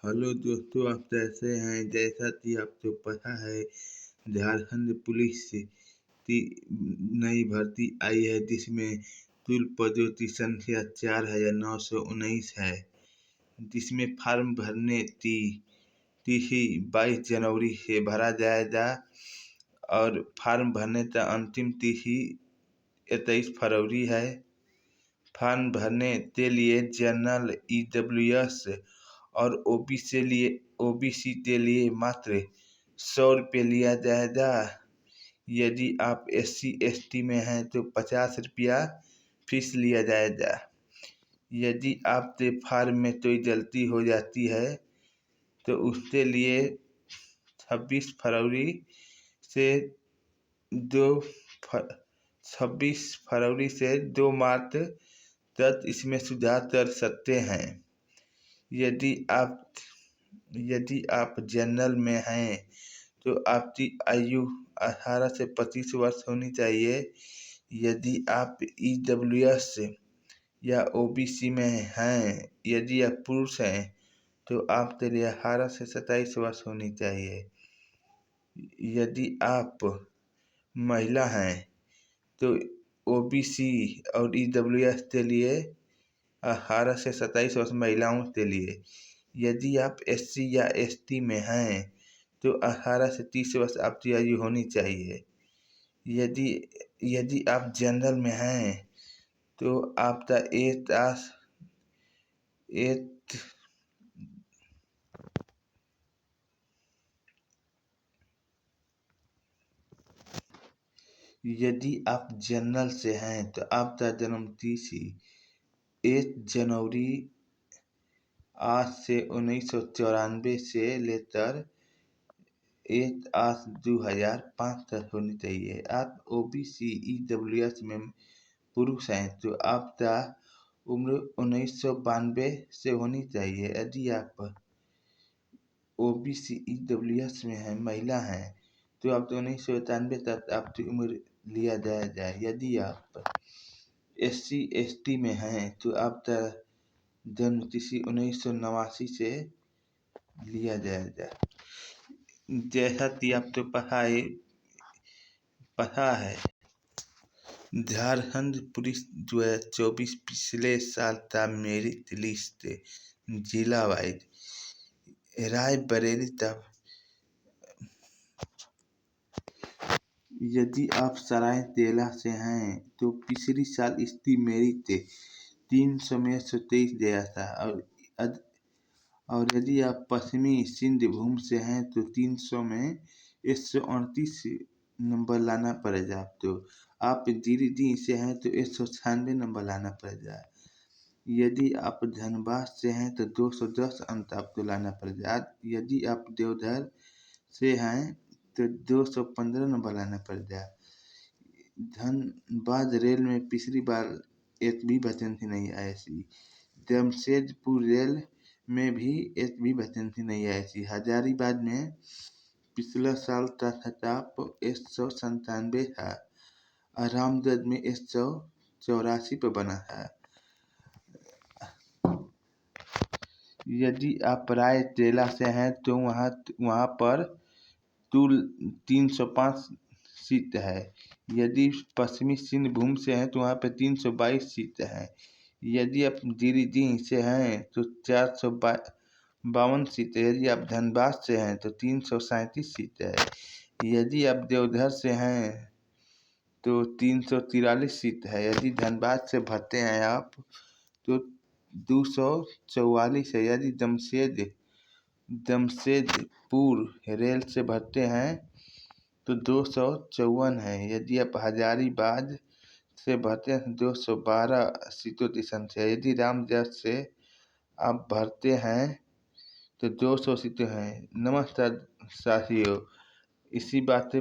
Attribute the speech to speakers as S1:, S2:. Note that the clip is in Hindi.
S1: हेलो दोस्तों, आप कैसे हैं? जैसा कि आपको पता है, झारखंड पुलिस की नई भर्ती आई है जिसमें कुल पदों की संख्या 4919 है, जिसमें फॉर्म भरने की तिथि 22 जनवरी से भरा जाएगा और फॉर्म भरने का अंतिम तिथि 23 फरवरी है। फॉर्म भरने के लिए जनरल EWS और ओबीसी के लिए मात्र 100 रुपये लिया जाएगा। यदि आप SC/ST में हैं तो 50 रुपया फीस लिया जाएगा। यदि आपके फॉर्म में कोई गलती हो जाती है तो उसके लिए 26 फरवरी से 2 मार्च तक इसमें सुधार कर सकते हैं। यदि आप जनरल में हैं तो आपकी आयु 18 से 25 वर्ष होनी चाहिए। यदि आप EWS या OBC में हैं, यदि आप पुरुष हैं तो आपके लिए 18 से 27 वर्ष होनी चाहिए। यदि आप महिला हैं तो OBC और EWS के लिए 18 से 27 वर्ष महिलाओं के लिए। यदि आप SC या ST में हैं तो 18 से 30 वर्ष आपकी आयु होनी चाहिए। यदि आप जनरल में हैं तो आपका यदि आप जनरल से हैं तो आपका जन्म तिथि 1 जनवरी 8 से 1994 से लेकर 1/8/2005 तक होनी चाहिए। आप OBC EWS में पुरुष हैं तो आपका उम्र 1992 से होनी चाहिए। यदि आप OBC EWS में हैं, महिला हैं तो आप 1991 तक आपकी उम्र लिया जाएगा। यदि आप SC/ST में हैं तो आपका जन्म तिथि 1989 से लिया जाएगा। जैसा कि आपको पता है, झारखंड पुलिस 2024 पिछले साल का मेरिट लिस्ट जिला वाइज रायबरेली तक। यदि आप सरायकेला से हैं तो पिछली साल इसकी मेरिट 300 में 123 गया था और यदि आप पश्चिमी सिंहभूम से हैं तो 300 में 138 नंबर लाना पड़ेगा। तो आप गिरिडीह से हैं तो 196 नंबर लाना पड़ेगा। यदि आप धनबाद से हैं तो 210 अंक आपको लाना पड़ेगा। यदि आप देवघर से हैं तो 215 नंबर लाना पड़ेगा। धनबाद रेल में पिछली बार एक भी वैकेंसी नहीं आई थी। जमशेदपुर रेल में भी एक भी वैकेंसी नहीं आई थी। हजारीबाग में पिछला साल का खिताब 197 था और रामगढ़ में 184 पर बना था। यदि आप रायकेला से हैं तो वहाँ पर कुल 305 सीट है। यदि पश्चिमी सिंहभूम से हैं तो वहाँ पे 322 सीट है। यदि आप गिरिडीह से हैं तो 452 सीट है। यदि आप धनबाद से हैं तो 337 सीट है। यदि आप देवघर से हैं तो 343 सीट है। यदि धनबाद से भरते हैं आप तो 244 है। यदि जमशेदपुर रेल से भरते हैं तो 254 है। यदि आप हजारीबाग से भरते हैं 212 सीटों की संख्या। यदि रामगढ़ से आप भरते हैं तो 200 सीटें हैं। नमस्कार साथियों, इसी बात पे